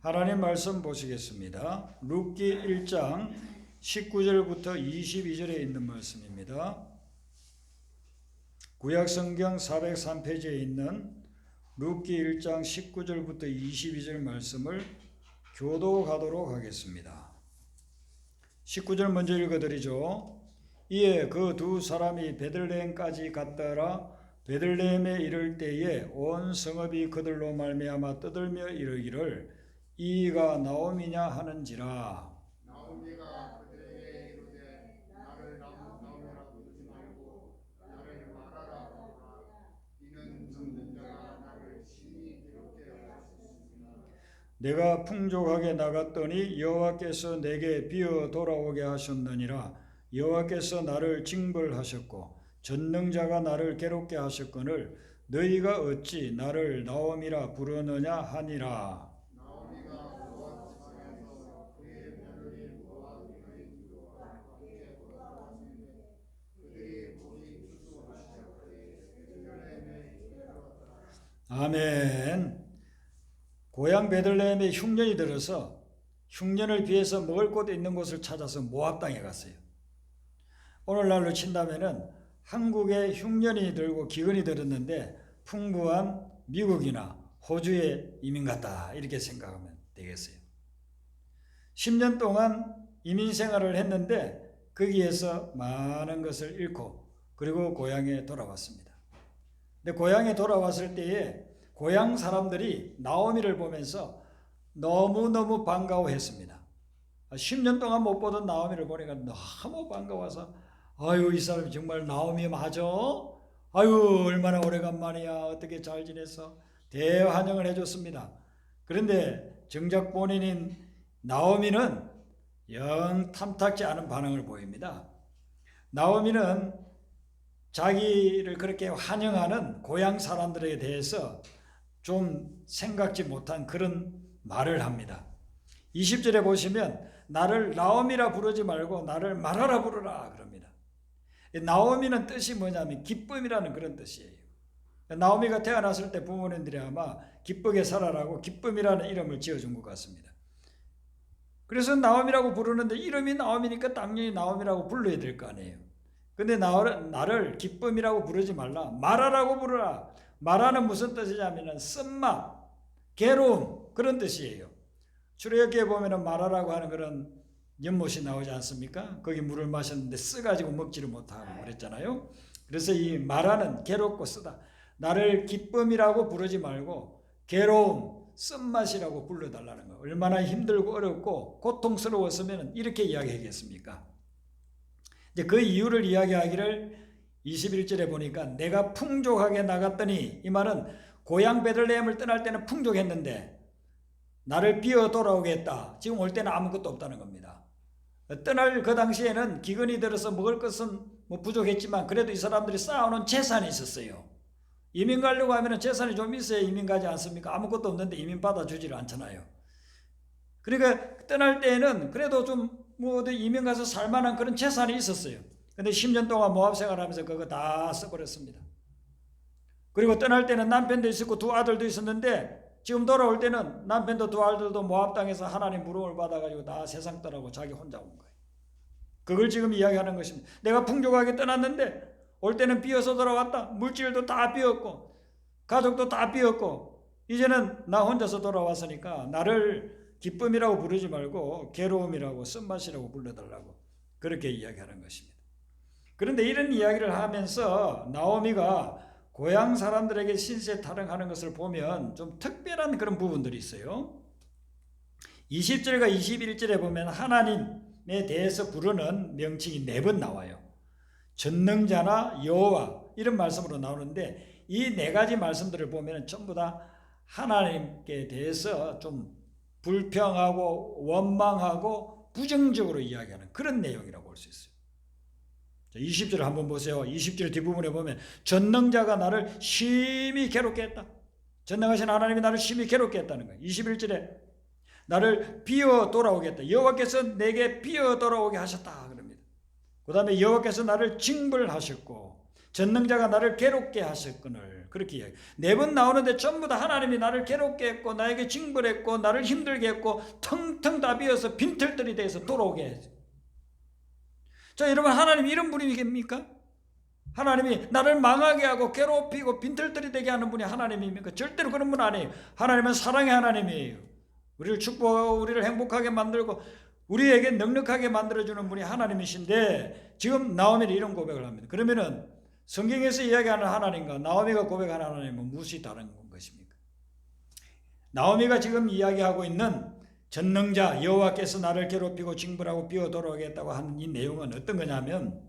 하나님 말씀 보시겠습니다. 룻기 1장 19절부터 22절에 있는 말씀입니다. 구약성경 403페이지에 있는 룻기 1장 19절부터 22절 말씀을 교도가도록 하겠습니다. 19절 먼저 읽어드리죠. 이에 그 두 사람이 베들레헴까지 갔더라. 베들레헴에 이를 때에 온 성읍이 그들로 말미암아 떠들며 이르기를 이가 나오미냐 하는지라. 나오미가 그들에게 이르되 나를 나오미라 부르지 말고 나를 마라라 하라. 이는 듣는 자가 나를 심히 괴롭게 하셨습니다. 내가 풍족하게 나갔더니 여호와께서 내게 비어 돌아오게 하셨느니라. 여호와께서 나를 징벌하셨고 전능자가 나를 괴롭게 하셨거늘 너희가 어찌 나를 나오미라 부르느냐 하니라. 나오미가 모압 지방에서 그의 며느리 모압의 기도와 함께 돌아왔는데 그들이 거기 추수하기 시작하되 베들레헴에 이르렀더라. 아멘. 고향 베들레헴에 흉년이 들어서 흉년을 피해서 먹을 곳 있는 곳을 찾아서 모압 땅에 갔어요. 오늘날로 친다면은 한국에 흉년이 들고 기근이 들었는데 풍부한 미국이나 호주에 이민 갔다 이렇게 생각하면 되겠어요. 10년 동안 이민 생활을 했는데 거기에서 많은 것을 잃고 그리고 고향에 돌아왔습니다. 근데 고향에 돌아왔을 때에 고향 사람들이 나오미를 보면서 너무너무 반가워했습니다. 10년 동안 못 보던 나오미를 보니까 너무 반가워서 아유 이 사람이 정말 나오미 맞아? 아유 얼마나 오래간만이야. 어떻게 잘 지냈어? 대환영을 해줬습니다. 그런데 정작 본인인 나오미는 영 탐탁지 않은 반응을 보입니다. 나오미는 자기를 그렇게 환영하는 고향 사람들에 대해서 좀 생각지 못한 그런 말을 합니다. 20절에 보시면 나를 나오미라 부르지 말고 나를 마라라 부르라 그럽니다. 나오미는 뜻이 뭐냐면 기쁨이라는 그런 뜻이에요. 나오미가 태어났을 때 부모님들이 아마 기쁘게 살아라고 기쁨이라는 이름을 지어준 것 같습니다. 그래서 나오미라고 부르는데 이름이 나오미니까 당연히 나오미라고 불러야 될 거 아니에요. 근데 나를 기쁨이라고 부르지 말라. 마라라고 부르라. 마라는 무슨 뜻이냐면 쓴맛, 괴로움 그런 뜻이에요. 출애굽기에 보면 마라라고 하는 그런 연못이 나오지 않습니까? 거기 물을 마셨는데 쓰가지고 먹지를 못하고 그랬잖아요. 그래서 이 마라는 괴롭고 쓰다. 나를 기쁨이라고 부르지 말고 괴로움, 쓴맛이라고 불러달라는 거. 얼마나 힘들고 어렵고 고통스러웠으면 이렇게 이야기하겠습니까? 이제 그 이유를 이야기하기를 21절에 보니까 내가 풍족하게 나갔더니 이 말은 고향 베들레헴을 떠날 때는 풍족했는데 나를 비어 돌아오게 했다. 지금 올 때는 아무것도 없다는 겁니다. 떠날 그 당시에는 기근이 들어서 먹을 것은 부족했지만 그래도 이 사람들이 쌓아놓은 재산이 있었어요. 이민 가려고 하면 재산이 좀 있어야 이민 가지 않습니까? 아무것도 없는데 이민 받아주지를 않잖아요. 그러니까 떠날 때에는 그래도 좀 이민 가서 살만한 그런 재산이 있었어요. 근데 10년 동안 모압 생활하면서 그거 다 써버렸습니다. 그리고 떠날 때는 남편도 있었고 두 아들도 있었는데 지금 돌아올 때는 남편도 두 아들도 모압 땅에서 하나님 부름을 받아가지고 다 세상 떠나고 자기 혼자 온 거예요. 그걸 지금 이야기하는 것입니다. 내가 풍족하게 떠났는데 올 때는 비어서 돌아왔다. 물질도 다 비었고 가족도 다 비었고 이제는 나 혼자서 돌아왔으니까 나를 기쁨이라고 부르지 말고 괴로움이라고 쓴맛이라고 불러달라고 그렇게 이야기하는 것입니다. 그런데 이런 이야기를 하면서 나오미가 고향 사람들에게 신세 타령하는 것을 보면 좀 특별한 그런 부분들이 있어요. 20절과 21절에 보면 하나님에 대해서 부르는 명칭이 4번 나와요. 전능자나 여호와 이런 말씀으로 나오는데 이 4가지 말씀들을 보면 전부 다 하나님께 대해서 좀 불평하고 원망하고 부정적으로 이야기하는 그런 내용이라고 볼 수 있어요. 20절 한번 보세요. 20절 뒷부분에 보면 전능자가 나를 심히 괴롭게 했다. 전능하신 하나님이 나를 심히 괴롭게 했다는 거예요. 21절에 나를 비어 돌아오게 했다. 여호와께서 내게 비어 돌아오게 하셨다 그럽니다. 그 다음에 여호와께서 나를 징벌하셨고 전능자가 나를 괴롭게 하셨거늘 그렇게 이야기. 4번 나오는데 전부 다 하나님이 나를 괴롭게 했고 나에게 징벌했고 나를 힘들게 했고 텅텅 다 비어서 빈털들이 돼서 돌아오게 했어요. 자, 여러분, 하나님이 이런 분이십니까? 하나님이 나를 망하게 하고 괴롭히고 빈털들이 되게 하는 분이 하나님입니까? 절대로 그런 분 아니에요. 하나님은 사랑의 하나님이에요. 우리를 축복하고 우리를 행복하게 만들고 우리에게 넉넉하게 만들어주는 분이 하나님이신데 지금 나오미는 이런 고백을 합니다. 그러면은 성경에서 이야기하는 하나님과 나오미가 고백하는 하나님은 무엇이 다른 것입니까? 나오미가 지금 이야기하고 있는 전능자 여호와께서 나를 괴롭히고 징벌하고 비워 돌아오겠다고 하는 이 내용은 어떤 거냐면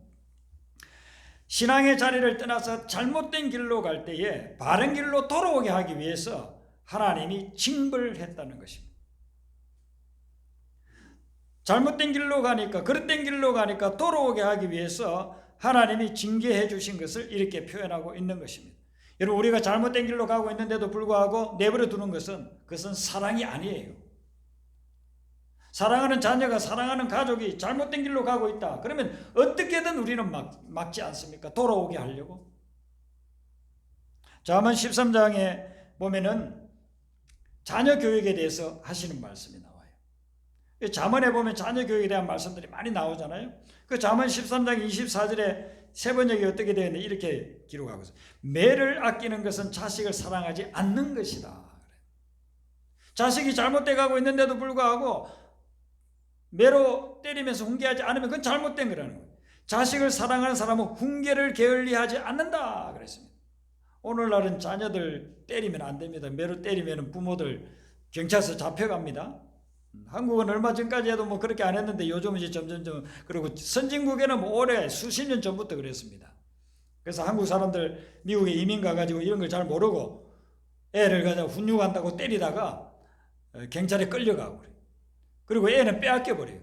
신앙의 자리를 떠나서 잘못된 길로 갈 때에 바른 길로 돌아오게 하기 위해서 하나님이 징벌했다는 것입니다. 잘못된 길로 가니까 그릇된 길로 가니까 돌아오게 하기 위해서 하나님이 징계해 주신 것을 이렇게 표현하고 있는 것입니다. 여러분, 우리가 잘못된 길로 가고 있는데도 불구하고 내버려 두는 그것은 사랑이 아니에요. 사랑하는 자녀가 사랑하는 가족이 잘못된 길로 가고 있다. 그러면 어떻게든 우리는 막지 않습니까? 돌아오게 하려고. 잠언 13장에 보면은 자녀 교육에 대해서 하시는 말씀이 나와요. 잠언에 보면 자녀 교육에 대한 말씀들이 많이 나오잖아요. 그 잠언 13장 24절에 세 번역이 어떻게 되어 있는지 이렇게 기록하고 있어요. 매를 아끼는 것은 자식을 사랑하지 않는 것이다. 자식이 잘못돼 가고 있는데도 불구하고 매로 때리면서 훈계하지 않으면 그건 잘못된 거라는 거예요. 자식을 사랑하는 사람은 훈계를 게을리하지 않는다 그랬습니다. 오늘날은 자녀들 때리면 안 됩니다. 매로 때리면 부모들 경찰서 잡혀갑니다. 한국은 얼마 전까지 해도 뭐 그렇게 안 했는데 요즘은 이제 점점점, 그리고 선진국에는 뭐 오래 수십 년 전부터 그랬습니다. 그래서 한국 사람들 미국에 이민 가가지고 이런 걸 잘 모르고 애를 가지고 훈육한다고 때리다가 경찰에 끌려가고 그래요. 그리고 애는 빼앗겨 버려요.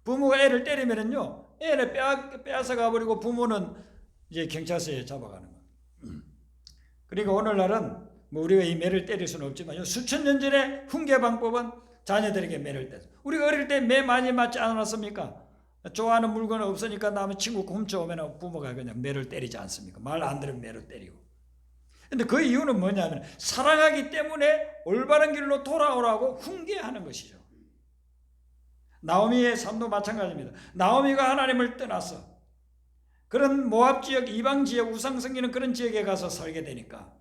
부모가 애를 때리면은요, 애를 빼앗아 가버리고 부모는 이제 경찰서에 잡아가는 거예요. 그러니까 오늘날은 뭐 우리가 이 매를 때릴 수는 없지만 수천 년 전에 훈계 방법은 자녀들에게 매를 때려. 우리가 어릴 때 매 많이 맞지 않았습니까? 좋아하는 물건은 없으니까 남의 친구 훔쳐오면 부모가 그냥 매를 때리지 않습니까? 말 안 들으면 매를 때리고. 근데 그 이유는 뭐냐면 사랑하기 때문에 올바른 길로 돌아오라고 훈계하는 것이죠. 나오미의 삶도 마찬가지입니다. 나오미가 하나님을 떠나서 그런 모압 지역, 이방 지역, 우상 섬기는 그런 지역에 가서 살게 되니까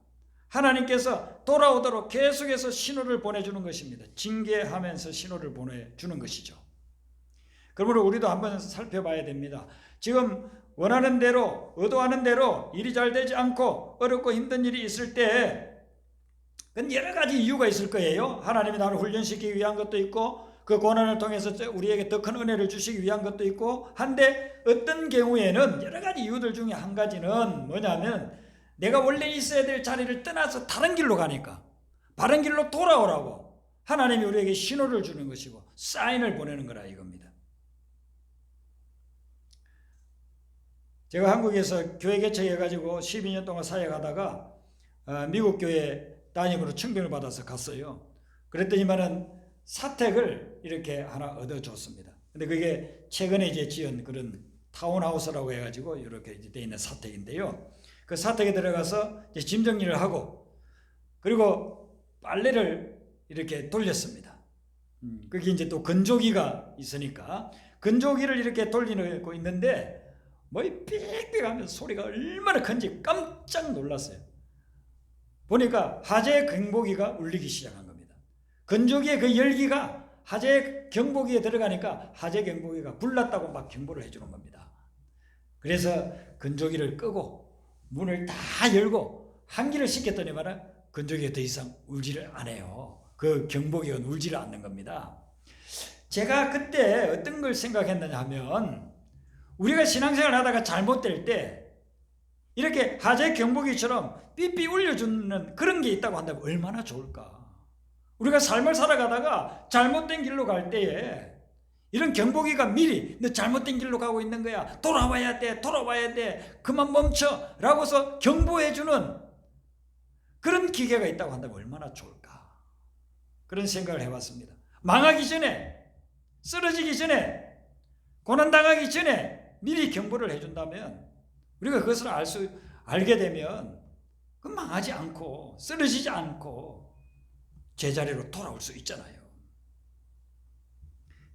하나님께서 돌아오도록 계속해서 신호를 보내주는 것입니다. 징계하면서 신호를 보내주는 것이죠. 그러므로 우리도 한번 살펴봐야 됩니다. 지금 원하는 대로, 의도하는 대로 일이 잘 되지 않고 어렵고 힘든 일이 있을 때 그건 여러 가지 이유가 있을 거예요. 하나님이 나를 훈련시키기 위한 것도 있고 그 고난을 통해서 우리에게 더 큰 은혜를 주시기 위한 것도 있고 한데 어떤 경우에는 여러 가지 이유들 중에 한 가지는 뭐냐면 내가 원래 있어야 될 자리를 떠나서 다른 길로 가니까 바른 길로 돌아오라고 하나님이 우리에게 신호를 주는 것이고 사인을 보내는 거라 이겁니다. 제가 한국에서 교회 개척해가지고 12년 동안 사역하다가 미국 교회 담임으로 청빙을 받아서 갔어요. 그랬더니만은 사택을 이렇게 하나 얻어줬습니다. 근데 그게 최근에 이제 지은 그런 타운하우스라고 해가지고 이렇게 돼 있는 사택인데요. 그 사택에 들어가서 이제 짐 정리를 하고 그리고 빨래를 이렇게 돌렸습니다. 거기 이제 또 건조기가 있으니까 건조기를 이렇게 돌리고 있는데 뭐 삑삑하면서 소리가 얼마나 큰지 깜짝 놀랐어요. 보니까 하재 경보기가 울리기 시작한 겁니다. 건조기의 그 열기가 하재 경보기에 들어가니까 하재 경보기가 불났다고 막 경보를 해주는 겁니다. 그래서 건조기를 끄고 문을 다 열고 환기를 시켰더니만 건조기가 더 이상 울지를 않아요. 그 경보기가 울지를 않는 겁니다. 제가 그때 어떤 걸 생각했느냐 하면 우리가 신앙생활 하다가 잘못될 때 이렇게 하재 경보기처럼 삐삐 울려주는 그런 게 있다고 한다면 얼마나 좋을까. 우리가 삶을 살아가다가 잘못된 길로 갈 때에 이런 경보기가 미리 너 잘못된 길로 가고 있는 거야. 돌아와야 돼. 돌아와야 돼. 그만 멈춰. 라고서 경보해주는 그런 기계가 있다고 한다면 얼마나 좋을까. 그런 생각을 해봤습니다. 망하기 전에, 쓰러지기 전에, 고난당하기 전에 미리 경보를 해준다면 우리가 그것을 알게 되면 그 망하지 않고 쓰러지지 않고 제자리로 돌아올 수 있잖아요.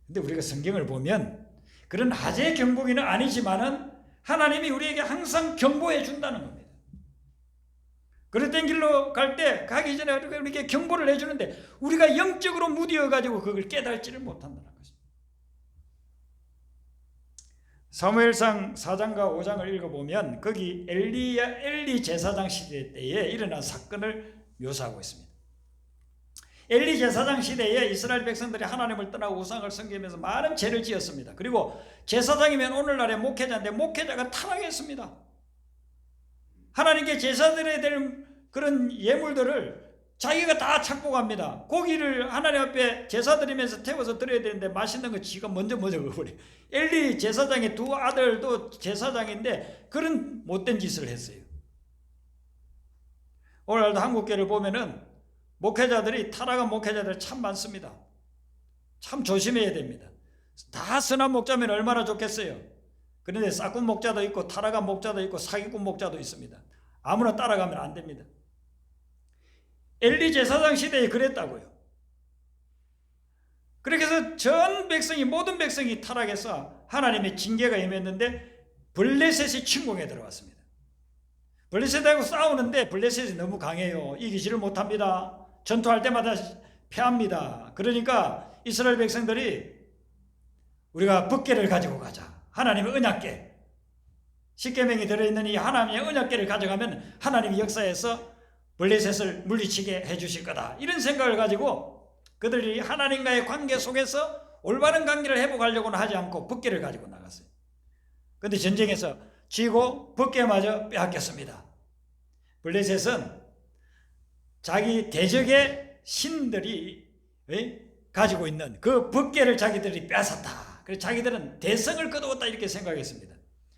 근데 우리가 성경을 보면 그런 하재 경보기는 아니지만은 하나님이 우리에게 항상 경보해 준다는 겁니다. 그릇된 길로 갈 때 가기 전에 우리에게 경보를 해주는데 우리가 영적으로 무디어가지고 그걸 깨달지를 못한다는 것입니다. 사무엘상 4장과 5장을 읽어보면 거기 엘리 제사장 시대 때에 일어난 사건을 묘사하고 있습니다. 엘리 제사장 시대에 이스라엘 백성들이 하나님을 떠나고 우상을 섬기면서 많은 죄를 지었습니다. 그리고 제사장이면 오늘날의 목회자인데 목회자가 타락했습니다. 하나님께 제사 드려야 될 그런 예물들을 자기가 다 찾고 갑니다. 고기를 하나님 앞에 제사 드리면서 태워서 드려야 되는데 맛있는 거 지가 먼저 먹어버려요. 엘리 제사장의 두 아들도 제사장인데 그런 못된 짓을 했어요. 오늘날도 한국교회를 보면은 목회자들이 타락한 목회자들 참 많습니다. 참 조심해야 됩니다. 다 선한 목자면 얼마나 좋겠어요. 그런데 싹군 목자도 있고 타락한 목자도 있고 사기꾼 목자도 있습니다. 아무나 따라가면 안 됩니다. 엘리 제사장 시대에 그랬다고요. 그렇게 해서 전 백성이 모든 백성이 타락해서 하나님의 징계가 임했는데 블레셋이 침공에 들어왔습니다. 블레셋하고 싸우는데 블레셋이 너무 강해요. 이기지를 못합니다. 전투할 때마다 패합니다. 그러니까 이스라엘 백성들이 우리가 법궤를 가지고 가자. 하나님의 언약궤. 십계명이 들어있는 이 하나님의 언약궤를 가져가면 하나님이 역사에서 블레셋을 물리치게 해주실 거다. 이런 생각을 가지고 그들이 하나님과의 관계 속에서 올바른 관계를 회복하려고는 하지 않고 법궤를 가지고 나갔어요. 그런데 전쟁에서 지고 법궤마저 빼앗겼습니다. 블레셋은 자기 대적의 신들이 가지고 있는 그 법궤를 자기들이 뺏었다. 그래서 자기들은 대성을 거두었다 이렇게 생각했습니다.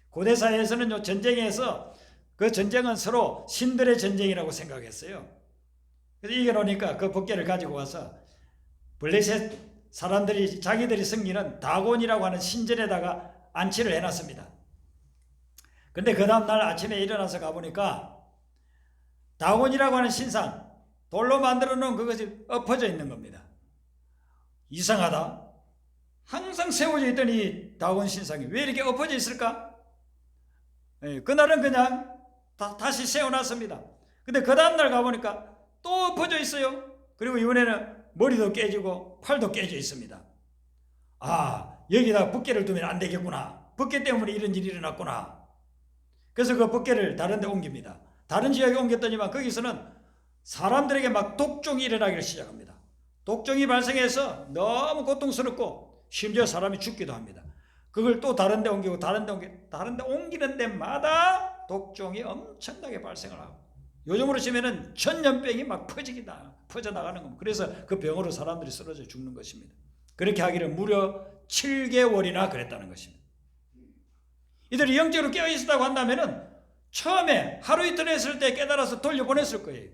고대 사회에서는 전쟁에서 그 전쟁은 서로 신들의 전쟁이라고 생각했어요. 그래서 이겨놓으니까 그 법궤를 가지고 와서 블레셋 사람들이 자기들이 섬기는 다곤이라고 하는 신전에다가 안치를 해놨습니다. 근데 그 다음날 아침에 일어나서 가보니까 다곤이라고 하는 신상, 돌로 만들어 놓은 그것이 엎어져 있는 겁니다. 이상하다. 항상 세워져 있던 이 다곤 신상이 왜 이렇게 엎어져 있을까? 그날은 그냥 다시 세워놨습니다. 근데 그 다음날 가보니까 또 엎어져 있어요. 그리고 이번에는 머리도 깨지고 팔도 깨져 있습니다. 아, 여기다 법궤를 두면 안 되겠구나. 법궤 때문에 이런 일이 일어났구나. 그래서 그 법궤를 다른 데 옮깁니다. 다른 지역에 옮겼더니만 거기서는 사람들에게 막 독종이 일어나기를 시작합니다. 독종이 발생해서 너무 고통스럽고 심지어 사람이 죽기도 합니다. 그걸 또 다른 데 옮기고 다른 데 옮기는 데마다 독종이 엄청나게 발생을 하고 요즘으로 치면은 천년병이 막 퍼져나가는 겁니다. 그래서 그 병으로 사람들이 쓰러져 죽는 것입니다. 그렇게 하기를 무려 7개월이나 그랬다는 것입니다. 이들이 영적으로 깨어있었다고 한다면은 처음에 하루 이틀 했을 때 깨달아서 돌려보냈을 거예요.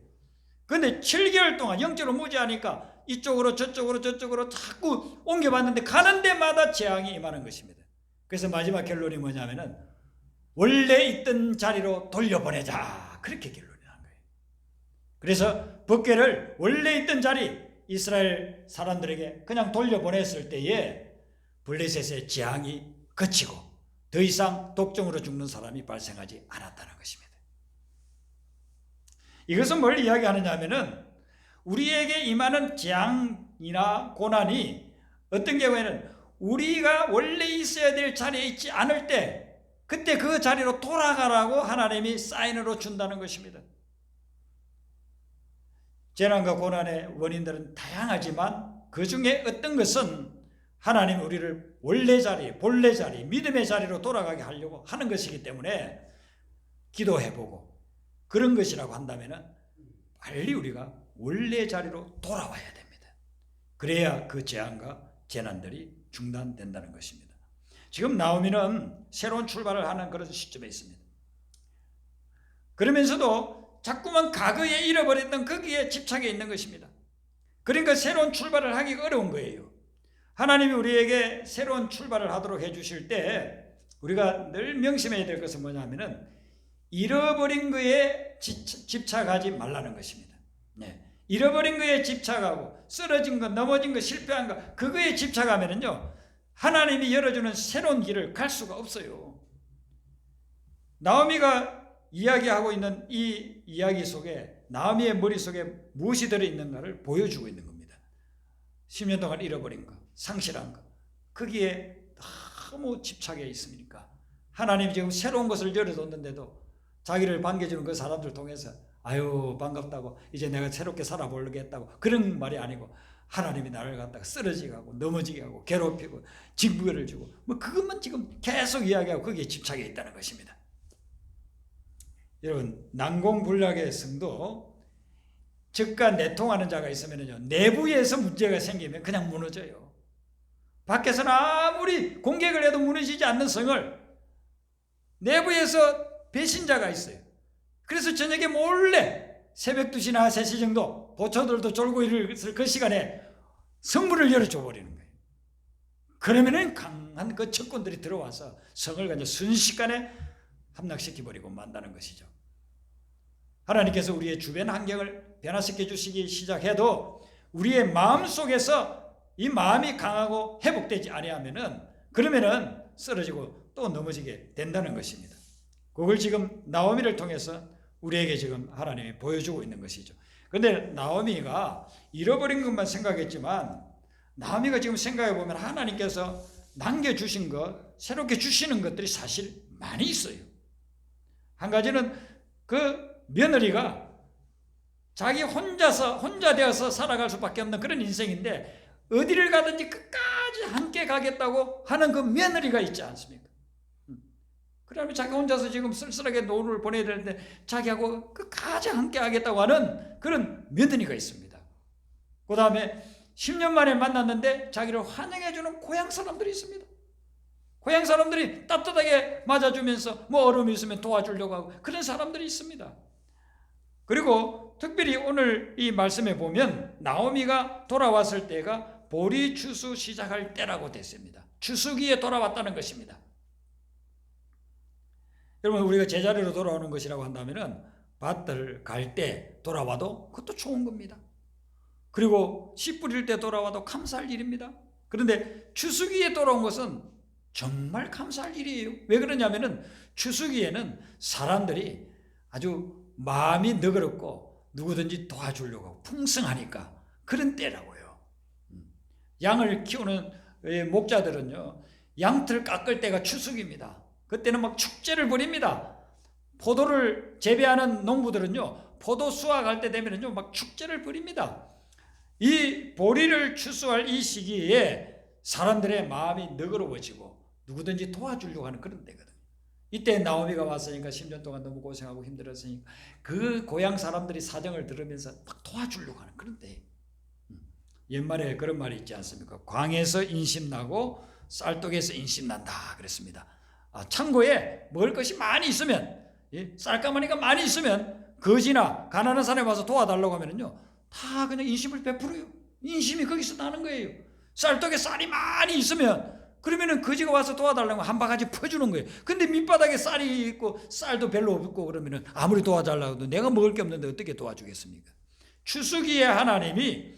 그런데 7개월 동안 영적으로 무지하니까 이쪽으로 저쪽으로 자꾸 옮겨봤는데 가는 데마다 재앙이 임하는 것입니다. 그래서 마지막 결론이 뭐냐면은 원래 있던 자리로 돌려보내자. 그렇게 결론이 난 거예요. 그래서 법궤를 원래 있던 자리 이스라엘 사람들에게 그냥 돌려보냈을 때에 블레셋의 재앙이 그치고 더 이상 독종으로 죽는 사람이 발생하지 않았다는 것입니다. 이것은 뭘 이야기하느냐 하면은 우리에게 임하는 재앙이나 고난이 어떤 경우에는 우리가 원래 있어야 될 자리에 있지 않을 때 그때 그 자리로 돌아가라고 하나님이 사인으로 준다는 것입니다. 재난과 고난의 원인들은 다양하지만 그 중에 어떤 것은 하나님이 우리를 원래 자리, 본래 자리, 믿음의 자리로 돌아가게 하려고 하는 것이기 때문에 기도해보고 그런 것이라고 한다면 빨리 우리가 원래 자리로 돌아와야 됩니다. 그래야 그 재앙과 재난들이 중단된다는 것입니다. 지금 나오미는 새로운 출발을 하는 그런 시점에 있습니다. 그러면서도 자꾸만 과거에 잃어버렸던 거기에 집착해 있는 것입니다. 그러니까 새로운 출발을 하기가 어려운 거예요. 하나님이 우리에게 새로운 출발을 하도록 해주실 때 우리가 늘 명심해야 될 것은 뭐냐면은 잃어버린 거에 집착하지 말라는 것입니다. 네. 잃어버린 거에 집착하고 쓰러진 거, 넘어진 거, 실패한 거, 그거에 집착하면은요, 하나님이 열어주는 새로운 길을 갈 수가 없어요. 나오미가 이야기하고 있는 이 이야기 속에 나오미의 머릿속에 무엇이 들어있는가를 보여주고 있는 겁니다. 10년 동안 잃어버린 거, 상실한 거, 거기에 너무 집착해 있으니까 하나님이 지금 새로운 것을 열어줬는데도 자기를 반겨주는 그 사람들 통해서 아유 반갑다고 이제 내가 새롭게 살아보겠다고 그런 말이 아니고 하나님이 나를 갖다가 쓰러지게 하고 넘어지게 하고 괴롭히고 징벌을 주고 뭐 그것만 지금 계속 이야기하고 거기에 집착해 있다는 것입니다. 여러분, 난공불락의 성도, 적과 내통하는 자가 있으면요, 내부에서 문제가 생기면 그냥 무너져요. 밖에서는 아무리 공격을 해도 무너지지 않는 성을 내부에서 배신자가 있어요. 그래서 저녁에 몰래 새벽 2시나 3시 정도 보초들도 졸고 있을 그 시간에 성문을 열어줘 버리는 거예요. 그러면은 강한 그 적군들이 들어와서 성을 그냥 순식간에 함락시켜버리고 만다는 것이죠. 하나님께서 우리의 주변 환경을 변화시켜 주시기 시작해도 우리의 마음속에서 이 마음이 강하고 회복되지 아니하면은 그러면은 쓰러지고 또 넘어지게 된다는 것입니다. 그걸 지금 나오미를 통해서 우리에게 지금 하나님이 보여주고 있는 것이죠. 그런데 나오미가 잃어버린 것만 생각했지만 나오미가 지금 생각해 보면 하나님께서 남겨주신 것, 새롭게 주시는 것들이 사실 많이 있어요. 한 가지는 그 며느리가 자기 혼자 되어서 살아갈 수밖에 없는 그런 인생인데 어디를 가든지 끝까지 함께 가겠다고 하는 그 며느리가 있지 않습니까? 그러면 자기 혼자서 지금 쓸쓸하게 노후를 보내야 되는데 자기하고 끝까지 함께 하겠다고 하는 그런 며느리가 있습니다. 그 다음에 10년 만에 만났는데 자기를 환영해주는 고향 사람들이 있습니다. 고향 사람들이 따뜻하게 맞아주면서 뭐 어려움이 있으면 도와주려고 하고 그런 사람들이 있습니다. 그리고 특별히 오늘 이 말씀에 보면 나오미가 돌아왔을 때가 보리 추수 시작할 때라고 됐습니다. 추수기에 돌아왔다는 것입니다. 여러분, 우리가 제자리로 돌아오는 것이라고 한다면은 밭을 갈 때 돌아와도 그것도 좋은 겁니다. 그리고 씨 뿌릴 때 돌아와도 감사할 일입니다. 그런데 추수기에 돌아온 것은 정말 감사할 일이에요. 왜 그러냐면은 추수기에는 사람들이 아주 마음이 너그럽고 누구든지 도와주려고 하고 풍성하니까 그런 때라고요. 양을 키우는 목자들은요, 양털 깎을 때가 추수기입니다. 그때는 막 축제를 벌입니다. 포도를 재배하는 농부들은요, 포도 수확할 때 되면은요, 막 축제를 벌입니다. 이 보리를 추수할 이 시기에 사람들의 마음이 너그러워지고 누구든지 도와주려고 하는 그런 때거든요. 이때 나오미가 왔으니까 10년 동안 너무 고생하고 힘들었으니까 그 고향 사람들이 사정을 들으면서 막 도와주려고 하는 그런 때. 옛말에 그런 말이 있지 않습니까? 광에서 인심나고 쌀독에서 인심난다 그랬습니다. 창고에 먹을 것이 많이 있으면, 쌀가마니가 많이 있으면 거지나 가난한 사람이 와서 도와달라고 하면요, 다 그냥 인심을 베풀어요. 인심이 거기서 나는 거예요. 쌀독에 쌀이 많이 있으면 그러면은 거지가 와서 도와달라고 한 바가지 퍼주는 거예요. 근데 밑바닥에 쌀이 있고 쌀도 별로 없고 그러면은 아무리 도와달라고 해도 내가 먹을 게 없는데 어떻게 도와주겠습니까? 추수기에 하나님이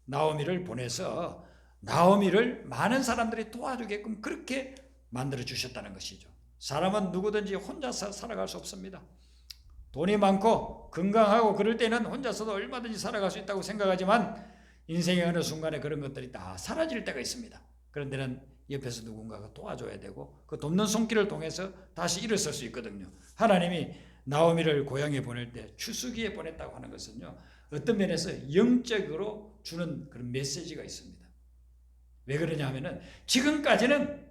나오미를 보내서 나오미를 많은 사람들이 도와주게끔 그렇게 만들어 주셨다는 것이죠. 사람은 누구든지 혼자서 살아갈 수 없습니다. 돈이 많고 건강하고 그럴 때는 혼자서도 얼마든지 살아갈 수 있다고 생각하지만 인생의 어느 순간에 그런 것들이 다 사라질 때가 있습니다. 그런 데는 옆에서 누군가가 도와줘야 되고 그 돕는 손길을 통해서 다시 일어설 수 있거든요. 하나님이 나오미를 고향에 보낼 때 추수기에 보냈다고 하는 것은요, 어떤 면에서 영적으로 주는 그런 메시지가 있습니다. 왜 그러냐 하면은 지금까지는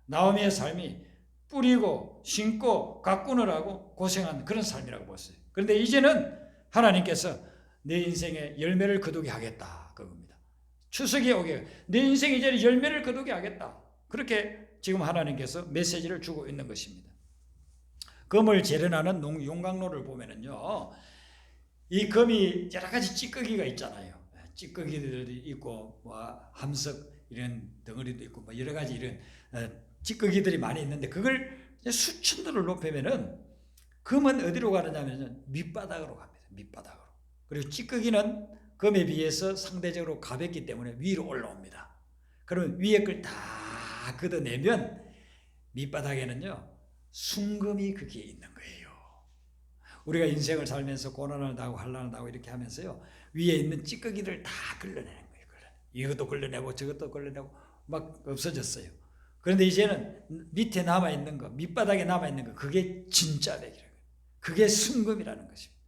나오미의 삶이 뿌리고 심고 가꾸느라고 고생한 그런 삶이라고 봤어요. 그런데 이제는 하나님께서 내 인생에 열매를 거두게 하겠다 그겁니다. 추석이 오게 내 인생 이제 열매를 거두게 하겠다. 그렇게 지금 하나님께서 메시지를 주고 있는 것입니다. 검을 재련하는 용광로를 보면은요, 이 검이 여러 가지 찌꺼기가 있잖아요. 찌꺼기들이 있고 뭐 함석 이런 덩어리도 있고 뭐 여러 가지 이런 찌꺼기들이 많이 있는데 그걸 수천도를 높이면은 금은 어디로 가느냐면 밑바닥으로 갑니다. 밑바닥으로. 그리고 찌꺼기는 금에 비해서 상대적으로 가볍기 때문에 위로 올라옵니다. 그러면 위에 걸 다 걷어내면 밑바닥에는요 순금이 거기에 있는 거예요. 우리가 인생을 살면서 고난을 당하고 환난을 당하고 이렇게 하면서요 위에 있는 찌꺼기를 다 걸러내는 거예요. 이것도 걸러내고 저것도 걸러내고 막 없어졌어요. 그런데 이제는 밑에 남아있는 거, 밑바닥에 남아있는 거, 그게 진짜 백이라는 거예요. 그게 순금이라는 것입니다.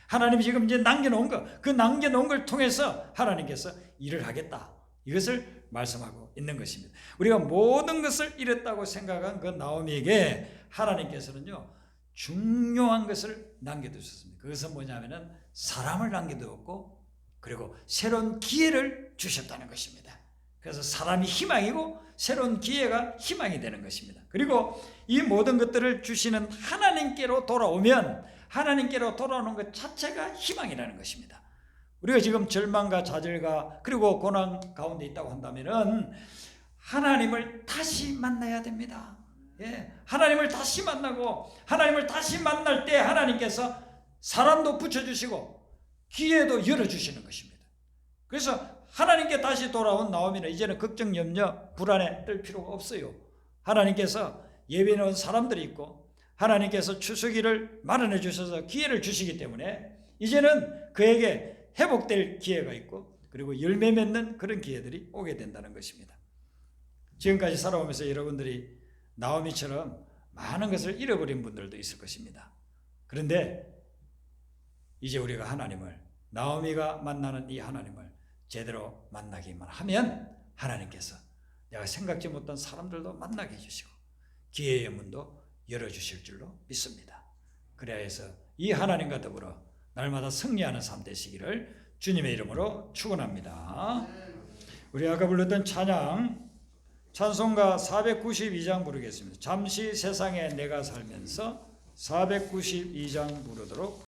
하나님이 지금 이제 남겨놓은 거, 그 남겨놓은 걸 통해서 하나님께서 일을 하겠다. 이것을 말씀하고 있는 것입니다. 우리가 모든 것을 잃었다고 생각한 그 나오미에게 하나님께서는요, 중요한 것을 남겨두셨습니다. 그것은 뭐냐면은 사람을 남겨두었고, 그리고 새로운 기회를 주셨다는 것입니다. 그래서 사람이 희망이고, 새로운 기회가 희망이 되는 것입니다. 그리고 이 모든 것들을 주시는 하나님께로 돌아오면 하나님께로 돌아오는 것 자체가 희망이라는 것입니다. 우리가 지금 절망과 좌절과 그리고 고난 가운데 있다고 한다면은 하나님을 다시 만나야 됩니다. 예, 하나님을 다시 만나고 하나님을 다시 만날 때 하나님께서 사람도 붙여주시고 기회도 열어주시는 것입니다. 그래서 하나님께 다시 돌아온 나오미는 이제는 걱정, 염려, 불안에 떨 필요가 없어요. 하나님께서 예비해놓은 사람들이 있고 하나님께서 추수기를 마련해 주셔서 기회를 주시기 때문에 이제는 그에게 회복될 기회가 있고 그리고 열매 맺는 그런 기회들이 오게 된다는 것입니다. 지금까지 살아오면서 여러분들이 나오미처럼 많은 것을 잃어버린 분들도 있을 것입니다. 그런데 이제 우리가 하나님을, 나오미가 만나는 이 하나님을 제대로 만나기만 하면 하나님께서 내가 생각지 못한 사람들도 만나게 해주시고 기회의 문도 열어주실 줄로 믿습니다. 그래야 해서 이 하나님과 더불어 날마다 승리하는 삶 되시기를 주님의 이름으로 축원합니다. 우리 아까 불렀던 찬양 찬송가 492장 부르겠습니다. 잠시 세상에 내가 살면서 492장 부르도록